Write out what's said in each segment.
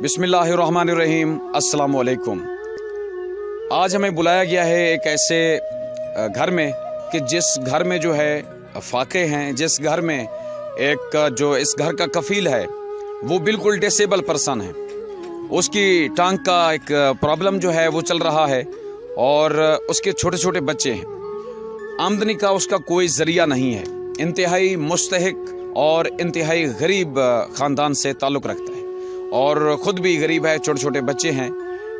बिस्मिल्लाहिर्रहमानिर्रहीम, अस्सलाम वालेकुम। आज हमें बुलाया गया है एक ऐसे घर में कि जिस घर में जो है फाके हैं, जिस घर में एक जो इस घर का कफील है वो बिल्कुल डिसेबल पर्सन है। उसकी टांग का एक प्रॉब्लम जो है वो चल रहा है और उसके छोटे छोटे बच्चे हैं। आमदनी का उसका कोई ज़रिया नहीं है। इंतहाई मुस्तहिक और इंतहाई गरीब ख़ानदान से ताल्लुक़ रखता है और ख़ुद भी गरीब है, छोटे छोटे बच्चे हैं,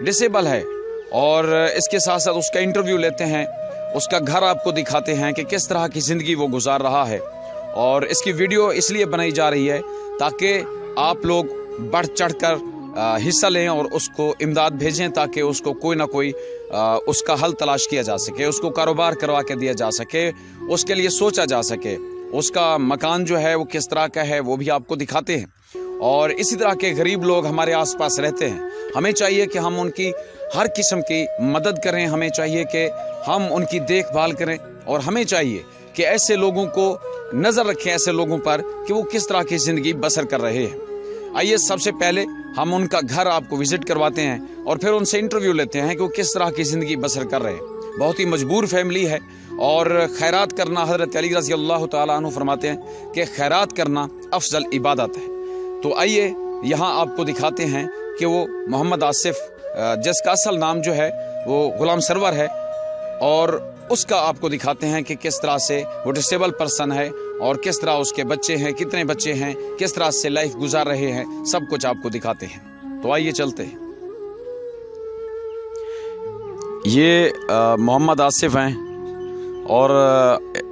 डिसेबल है। और इसके साथ साथ उसका इंटरव्यू लेते हैं, उसका घर आपको दिखाते हैं कि किस तरह की ज़िंदगी वो गुजार रहा है। और इसकी वीडियो इसलिए बनाई जा रही है ताकि आप लोग बढ़ चढ़ कर हिस्सा लें और उसको इमदाद भेजें, ताकि उसको कोई ना कोई उसका हल तलाश किया जा सके, उसको कारोबार करवा के दिया जा सके, उसके लिए सोचा जा सके। उसका मकान जो है वो किस तरह का है वो भी आपको दिखाते हैं। और इसी तरह के गरीब लोग हमारे आसपास रहते हैं। हमें चाहिए कि हम उनकी हर किस्म की मदद करें, हमें चाहिए कि हम उनकी देखभाल करें और हमें चाहिए कि ऐसे लोगों को नज़र रखें, ऐसे लोगों पर कि वो किस तरह की ज़िंदगी बसर कर रहे हैं। आइए सबसे पहले हम उनका घर आपको विज़िट करवाते हैं और फिर उनसे इंटरव्यू लेते हैं कि वो किस तरह की ज़िंदगी बसर कर रहे हैं। बहुत ही मजबूर फैमिली है और खैरात करना, हज़रत अली रज़ी अल्लाह तआला अन्हु फरमाते हैं कि खैरात करना अफजल इबादत है। तो आइए यहाँ आपको दिखाते हैं कि वो मोहम्मद आसिफ, जिसका असल नाम जो है वो गुलाम सरवर है, और उसका आपको दिखाते हैं कि किस तरह से वो डिसेबल पर्सन है और किस तरह उसके बच्चे हैं, कितने बच्चे हैं, किस तरह से लाइफ गुजार रहे हैं, सब कुछ आपको दिखाते हैं। तो आइए चलते हैं। ये मोहम्मद आसिफ हैं और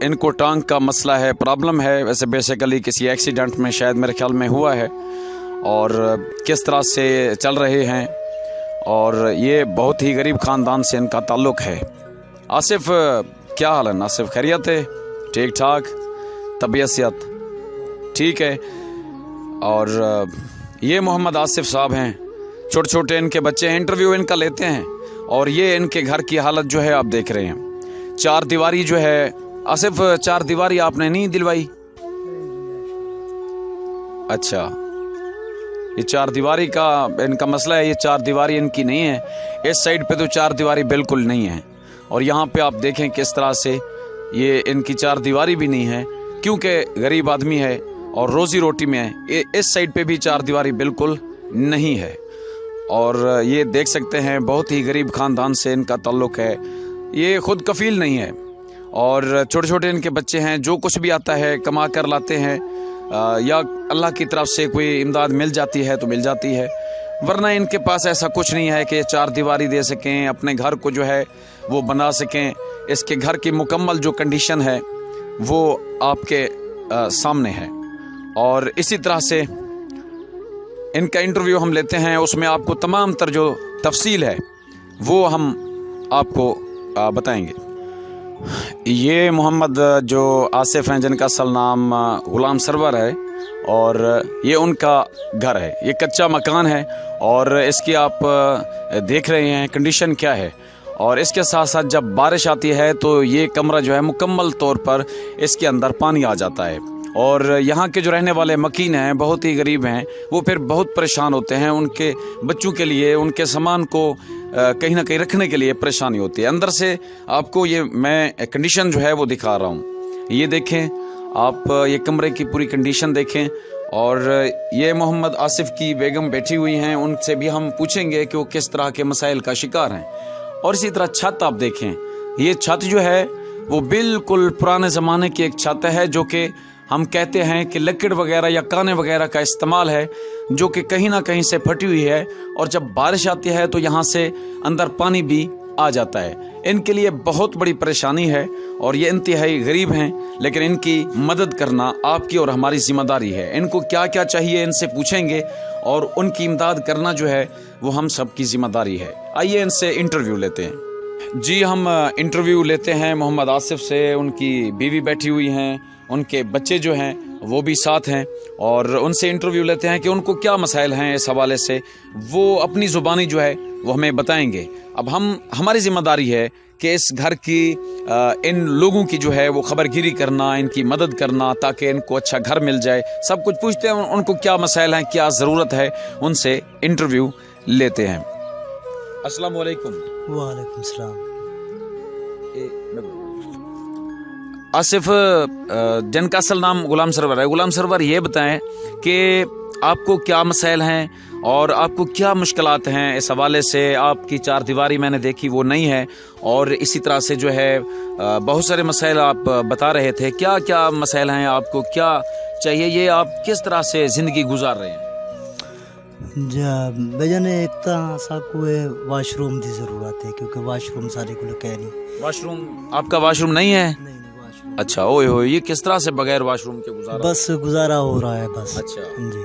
इनको टांग का मसला है, प्रॉब्लम है। वैसे बेसिकली किसी एक्सीडेंट में शायद मेरे ख्याल में हुआ है और किस तरह से चल रहे हैं। और ये बहुत ही गरीब ख़ानदान से इनका ताल्लुक़ है। आसिफ, क्या हाल है? आसिफ खैरियत है? ठीक ठाक, तबीयत सेहत ठीक है। और ये मोहम्मद आसिफ साहब हैं, छोटे छोटे इनके बच्चे हैं। इंटरव्यू इनका लेते हैं और ये इनके घर की हालत जो है आप देख रहे हैं। चार दीवारी जो है, आसिफ चार दीवारी आपने नहीं दिलवाई? अच्छा, ये चार दीवारी का इनका मसला है। ये चार दीवारी इनकी नहीं है। इस साइड पे तो चार दीवारी बिल्कुल नहीं है और यहाँ पे आप देखें किस तरह से ये इनकी चार दीवारी भी नहीं है, क्योंकि गरीब आदमी है और रोज़ी रोटी में है। इस साइड पे भी चार दीवारी बिल्कुल नहीं है। और ये देख सकते हैं बहुत ही गरीब ख़ानदान से इनका ताल्लुक़ है। ये ख़ुद कफ़ील नहीं है और छोटे छोटे इनके बच्चे हैं। जो कुछ भी आता है कमा कर लाते हैं, या अल्लाह की तरफ से कोई इमदाद मिल जाती है तो मिल जाती है, वरना इनके पास ऐसा कुछ नहीं है कि चार दीवारी दे सकें, अपने घर को जो है वो बना सकें। इसके घर की मुकम्मल जो कंडीशन है वो आपके सामने है। और इसी तरह से इनका इंटरव्यू हम लेते हैं, उसमें आपको तमाम तर जो तफसील है वो हम आपको बताएंगे। ये मोहम्मद जो आसिफ हैं, जिनका असल नाम गुलाम सरवर है, और ये उनका घर है। ये कच्चा मकान है और इसकी आप देख रहे हैं कंडीशन क्या है। और इसके साथ साथ जब बारिश आती है तो ये कमरा जो है मुकम्मल तौर पर इसके अंदर पानी आ जाता है। और यहाँ के जो रहने वाले मकीन हैं, बहुत ही गरीब हैं, वो फिर बहुत परेशान होते हैं। उनके बच्चों के लिए, उनके सामान को कहीं ना कहीं रखने के लिए परेशानी होती है। अंदर से आपको ये मैं कंडीशन जो है वो दिखा रहा हूँ। ये देखें आप, ये कमरे की पूरी कंडीशन देखें। और ये मोहम्मद आसिफ की बेगम बैठी हुई हैं, उनसे भी हम पूछेंगे कि वो किस तरह के मसाइल का शिकार हैं। और इसी तरह छत आप देखें, ये छत जो है वो बिल्कुल पुराने ज़माने की एक छत है, जो कि हम कहते हैं कि लकड़ वगैरह या काने वगैरह का इस्तेमाल है, जो कि कहीं ना कहीं से फटी हुई है। और जब बारिश आती है तो यहाँ से अंदर पानी भी आ जाता है। इनके लिए बहुत बड़ी परेशानी है और ये इंतहाई गरीब हैं, लेकिन इनकी मदद करना आपकी और हमारी ज़िम्मेदारी है। इनको क्या क्या चाहिए इनसे पूछेंगे और उनकी इमदाद करना जो है वो हम सब की ज़िम्मेदारी है। आइए इनसे इंटरव्यू लेते हैं। जी, हम इंटरव्यू लेते हैं मोहम्मद आसिफ से। उनकी बीवी बैठी हुई हैं, उनके बच्चे जो हैं وہ بھی ساتھ ہیں اور ان سے انٹرویو لیتے ہیں کہ ان کو کیا مسائل ہیں اس حوالے سے. وہ اپنی زبانی جو ہے وہ ہمیں بتائیں گے. اب ہماری ذمہ داری ہے کہ اس گھر کی ان لوگوں کی جو ہے وہ خبر گیری کرنا, ان کی مدد کرنا تاکہ ان کو اچھا گھر مل جائے. سب کچھ پوچھتے ہیں ان کو کیا مسائل ہیں, کیا ضرورت ہے, ان سے انٹرویو لیتے ہیں. السلام علیکم. وعلیکم السلام. آصف, جن کا اصل نام غلام سرور ہے, غلام سرور یہ بتائیں کہ آپ کو کیا مسائل ہیں اور آپ کو کیا مشکلات ہیں اس حوالے سے. آپ کی چار دیواری میں نے دیکھی وہ نہیں ہے, اور اسی طرح سے جو ہے بہت سارے مسائل آپ بتا رہے تھے. کیا کیا مسائل ہیں, آپ کو کیا چاہیے, یہ آپ کس طرح سے زندگی گزار رہے ہیں؟ بجن ایک تو سب کو واش روم کی ضرورت ہے کیونکہ واش روم سارے کو کہہ نہیں. واش روم آپ کا واش روم نہیں ہے؟ اچھا, اوئے ہوئے, یہ کس طرح سے بغیر واش روم کے گزارا؟ بس گزارا ہو رہا ہے بس. اچھا جی.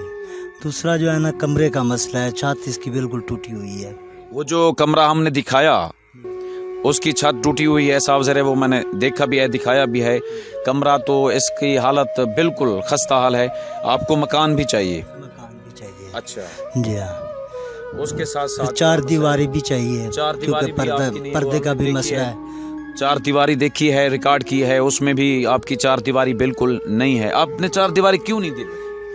دوسرا جو ہے نا کمرے کا مسئلہ ہے, چھت اس کی بالکل ٹوٹی ہوئی ہے. وہ جو کمرہ ہم نے دکھایا اس کی چھت ٹوٹی ہوئی ہے صاحب, ذرا وہ میں نے دیکھا بھی ہے, دکھایا بھی ہے کمرہ, تو اس کی حالت بالکل خستہ حال ہے. آپ کو مکان بھی چاہیے؟ مکان بھی چاہیے. اچھا جی ہاں. اس کے ساتھ ساتھ چار دیواری بھی چاہیے چار دیواری کیونکہ پردے کا بھی مسئلہ ہے. چار دیواری دیکھی ہے, ریکارڈ کی ہے, اس میں بھی آپ کی چار دیواری بالکل نہیں ہے. آپ نے چار دیواری کیوں نہیں دی؟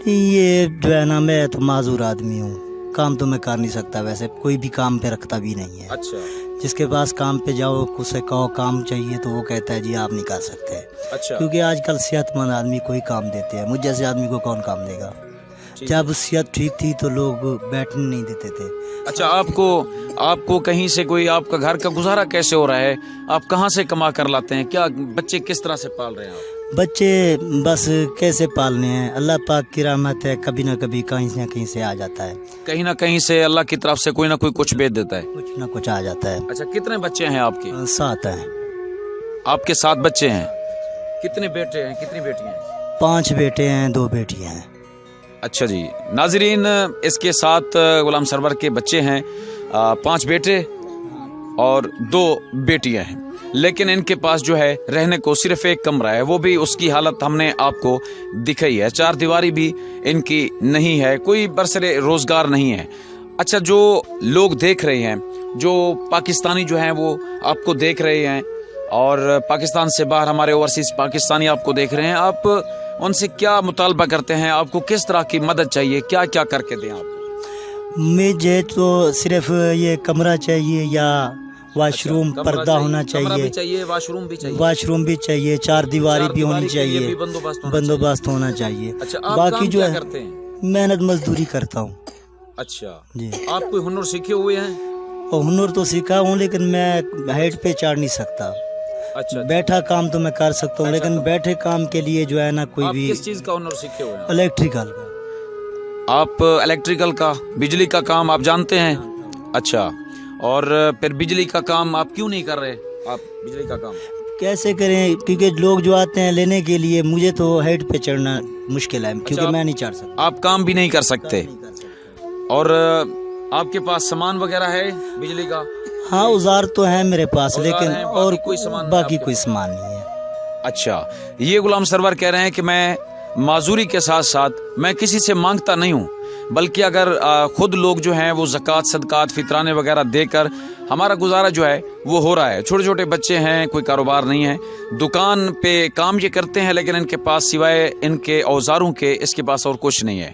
یہ جو ہے نا میں تو معذور آدمی ہوں, کام تو میں کر نہیں سکتا, ویسے کوئی بھی کام پہ رکھتا بھی نہیں ہے. اچھا. جس کے پاس کام پہ جاؤ اسے کہو کام چاہیے تو وہ کہتا ہے جی آپ نہیں کر سکتے. اچھا. کیونکہ آج کل صحت مند آدمی کوئی کام دیتے ہیں, مجھ جیسے آدمی کو کون کام دے گا؟ جب صحت ٹھیک تھی تو لوگ بیٹھنے نہیں دیتے تھے. اچھا, آپ کو کہیں سے کوئی آپ کا گھر کا گزارا کیسے ہو رہا ہے؟ آپ کہاں سے کما کر لاتے ہیں؟ کیا بچے کس طرح سے پال رہے ہیں آپ؟ بچے بس کیسے پالنے ہیں, اللہ پاک کی رحمت ہے, کبھی نہ کبھی کہیں نہ کہیں سے آ جاتا ہے. کہیں نہ کہیں سے اللہ کی طرف سے کوئی نہ کوئی کچھ بھیج دیتا ہے. کچھ نہ کچھ آ جاتا ہے. اچھا, کتنے بچے ہیں آپ کے؟ 7 ہیں. آپ کے 7 بچے ہیں. کتنے بیٹے ہیں, کتنی بیٹیاں ہیں؟ 5 بیٹے ہیں, 2 بیٹیاں ہیں. اچھا جی. ناظرین, اس کے ساتھ غلام سرور کے بچے ہیں, 5 بیٹے اور 2 بیٹیاں ہیں, لیکن ان کے پاس جو ہے رہنے کو صرف ایک کمرہ ہے, وہ بھی اس کی حالت ہم نے آپ کو دکھائی ہے. چار دیواری بھی ان کی نہیں ہے, کوئی برسر روزگار نہیں ہے. اچھا, جو لوگ دیکھ رہے ہیں, جو پاکستانی جو ہیں وہ آپ کو دیکھ رہے ہیں, اور پاکستان سے باہر ہمارے اوورسیز پاکستانی آپ کو دیکھ رہے ہیں, آپ ان سے کیا مطالبہ کرتے ہیں؟ آپ کو کس طرح کی مدد چاہیے, کیا کیا کر کے دیں آپ؟ مجھے تو صرف یہ کمرہ چاہیے یا واش روم, پردہ ہونا چاہیے, واش روم بھی چاہیے, واش روم بھی چاہیے, 4 دیواری بھی ہونی چاہیے, بندوبست ہونا چاہیے. باقی جو ہے محنت مزدوری کرتا ہوں. اچھا جی. آپ کوئی ہنر سیکھے ہوئے ہیں؟ اور ہنر تو سیکھا ہوں لیکن میں ہائٹ پہ چڑھ نہیں سکتا. اچھا. بیٹھا کام تو میں کر سکتا ہوں لیکن بیٹھے کام کے لیے جو ہے نا کوئی بھی. کس چیز کا ہنر سیکھے ہوئے ہیں؟ الیکٹریکل کا. آپ الیکٹریکل کا, بجلی کا کام آپ جانتے ہیں؟ اچھا, اور پھر بجلی کا کام آپ کیوں نہیں کر رہے؟ آپ بجلی کا کام کیسے کریں؟ کیونکہ لوگ جو آتے ہیں لینے کے لیے, مجھے تو ہائٹ پہ چڑھنا مشکل ہے کیونکہ میں نہیں چڑھ سکتا. آپ کام بھی نہیں کر سکتے. اور آپ کے پاس سامان وغیرہ ہے بجلی کا؟ ہاں, اوزار تو ہے میرے پاس لیکن اور باقی کوئی سامان نہیں ہے. اچھا, یہ غلام سرور کہہ رہے ہیں کہ میں معذوری کے ساتھ ساتھ میں کسی سے مانگتا نہیں ہوں, بلکہ اگر خود لوگ جو ہیں وہ زکوٰۃ, صدقات, فطرانے وغیرہ دے کر ہمارا گزارا جو ہے وہ ہو رہا ہے. چھوٹے چھوٹے بچے ہیں, کوئی کاروبار نہیں ہے, دکان پہ کام یہ کرتے ہیں, لیکن ان کے پاس سوائے ان کے اوزاروں کے اس کے پاس اور کچھ نہیں ہے.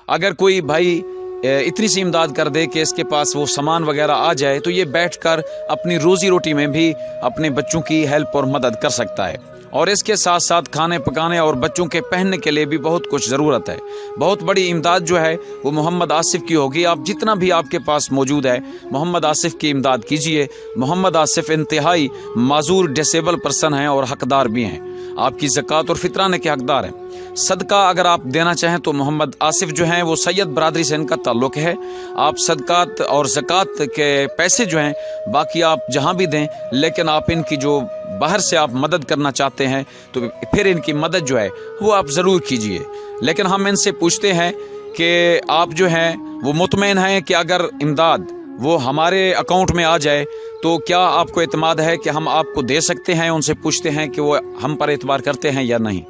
اگر کوئی بھائی اتنی سی امداد کر دے کہ اس کے پاس وہ سامان وغیرہ آ جائے تو یہ بیٹھ کر اپنی روزی روٹی میں بھی اپنے بچوں کی ہیلپ اور مدد کر سکتا ہے. اور اس کے ساتھ ساتھ کھانے پکانے اور بچوں کے پہننے کے لیے بھی بہت کچھ ضرورت ہے. بہت بڑی امداد جو ہے وہ محمد آصف کی ہوگی. آپ جتنا بھی آپ کے پاس موجود ہے محمد آصف کی امداد کیجئے. محمد آصف انتہائی معذور ڈسیبل پرسن ہیں اور حقدار بھی ہیں, آپ کی زکوٰۃ اور فطرانے کے حقدار ہیں. صدقہ اگر آپ دینا چاہیں تو محمد آصف جو ہیں وہ سید برادری سے ان کا تعلق ہے. آپ صدقات اور زکوٰۃ کے پیسے جو ہیں باقی آپ جہاں بھی دیں, لیکن آپ ان کی جو باہر سے آپ مدد کرنا چاہتے ہیں تو پھر ان کی مدد جو ہے وہ آپ ضرور کیجئے. لیکن ہم ان سے پوچھتے ہیں کہ آپ جو ہیں وہ مطمئن ہیں کہ اگر امداد وہ ہمارے اکاؤنٹ میں آ جائے تو کیا آپ کو اعتماد ہے کہ ہم آپ کو دے سکتے ہیں؟ ان سے پوچھتے ہیں کہ وہ ہم پر اعتبار کرتے ہیں یا نہیں.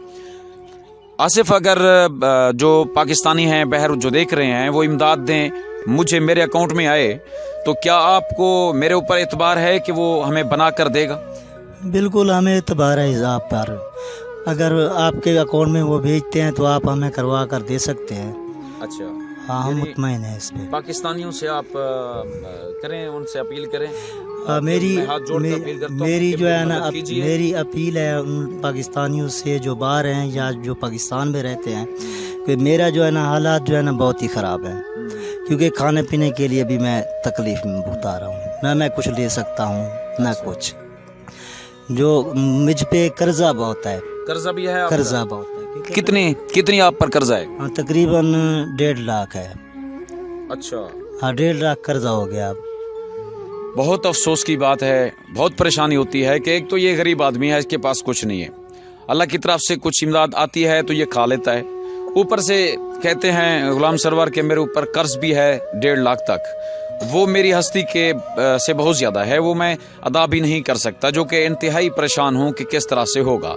आसिफ, अगर जो पाकिस्तानी हैं बहर जो देख रहे हैं वो इमदाद दें, मुझे मेरे अकाउंट में आए, तो क्या आपको मेरे ऊपर एतबार है कि वो हमें बना कर देगा? बिल्कुल हमें एतबार है आप पर। अगर आपके अकाउंट में वो भेजते हैं तो आप हमें करवा कर दे सकते हैं। अच्छा, हाँ, हम मुतमईन हैं इस पे। पाकिस्तानियों से आप करें, उनसे अपील करें। मेरी जो है ना कीजिए। मेरी अपील है उन पाकिस्तानियों से जो बाहर हैं या जो पाकिस्तान में रहते हैं कि मेरा जो है ना हालात जो है ना बहुत ही ख़राब है, क्योंकि खाने पीने के लिए भी मैं तकलीफ़ में बता रहा हूँ, ना मैं कुछ ले सकता हूँ ना कुछ। जो मुझ पे कर्जा बहुत है। कर्जा भी है? कर्जा बहुत है। कितनी आप पर कर्जा है? तकरीबन 1.5 लाख है। अच्छा, हाँ, 1.5 लाख कर्जा हो गया अब। बहुत अफसोस की बात है, बहुत परेशानी होती है कि एक तो ये गरीब आदमी है, इसके पास कुछ नहीं है, अल्लाह की तरफ से कुछ इमदाद आती है तो ये खा लेता है, ऊपर से कहते हैं गुलाम सरवर के मेरे ऊपर कर्ज भी है 1.5 लाख तक, वो मेरी हस्ती के से बहुत ज़्यादा है, वो मैं अदा भी नहीं कर सकता, जो कि इंतहाई परेशान हूँ कि किस तरह से होगा।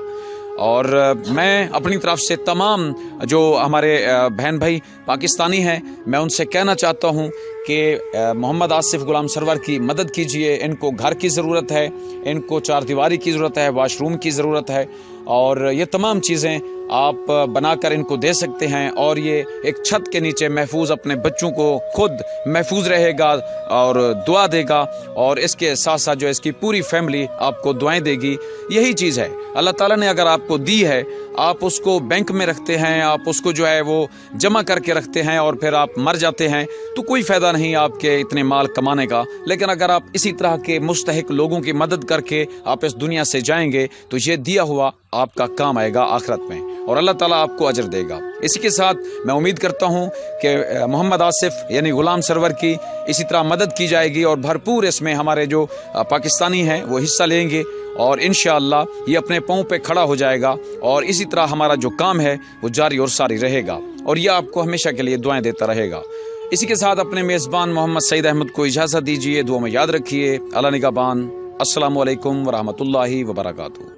और मैं अपनी तरफ से तमाम जो हमारे बहन भाई पाकिस्तानी हैं, मैं उनसे कहना चाहता हूं कि मोहम्मद आसिफ गुलाम सरवर की मदद कीजिए। इनको घर की ज़रूरत है, इनको चारदीवारी की ज़रूरत है, वाशरूम की ज़रूरत है, और ये तमाम चीज़ें आप बनाकर इनको दे सकते हैं, और ये एक छत के नीचे महफूज अपने बच्चों को खुद महफूज रहेगा और दुआ देगा, और इसके साथ साथ जो इसकी पूरी फैमिली आपको दुआएं देगी। यही चीज़ है, अल्लाह ताला ने अगर आपको दी है, आप उसको बैंक में रखते हैं, आप उसको जो है वो जमा करके रखते हैं और फिर आप मर जाते हैं, तो कोई फ़ायदा नहीं आपके इतने माल कमाने का। लेकिन अगर आप इसी तरह के मुस्तहिक लोगों की मदद करके आप इस दुनिया से जाएंगे तो ये दिया हुआ आपका काम आएगा आखिरत में, और अल्लाह ताला आपको अजर देगा। इसी के साथ मैं उम्मीद करता हूँ कि मोहम्मद आसिफ यानी गुलाम सरवर की इसी तरह मदद की जाएगी, और भरपूर इसमें हमारे जो पाकिस्तानी हैं वो हिस्सा लेंगे, और इंशाअल्लाह ये अपने पाँव पे खड़ा हो जाएगा, और इसी तरह हमारा जो काम है वो जारी और सारी रहेगा, और ये आपको हमेशा के लिए दुआएं देता रहेगा। इसी के साथ अपने मेज़बान मोहम्मद सईद अहमद को इजाज़त दीजिए, दुआ में याद रखिए। अल्लाह निगहबान। अस्सलामु अलैकुम व रहमतुल्लाहि व बरकातुहू।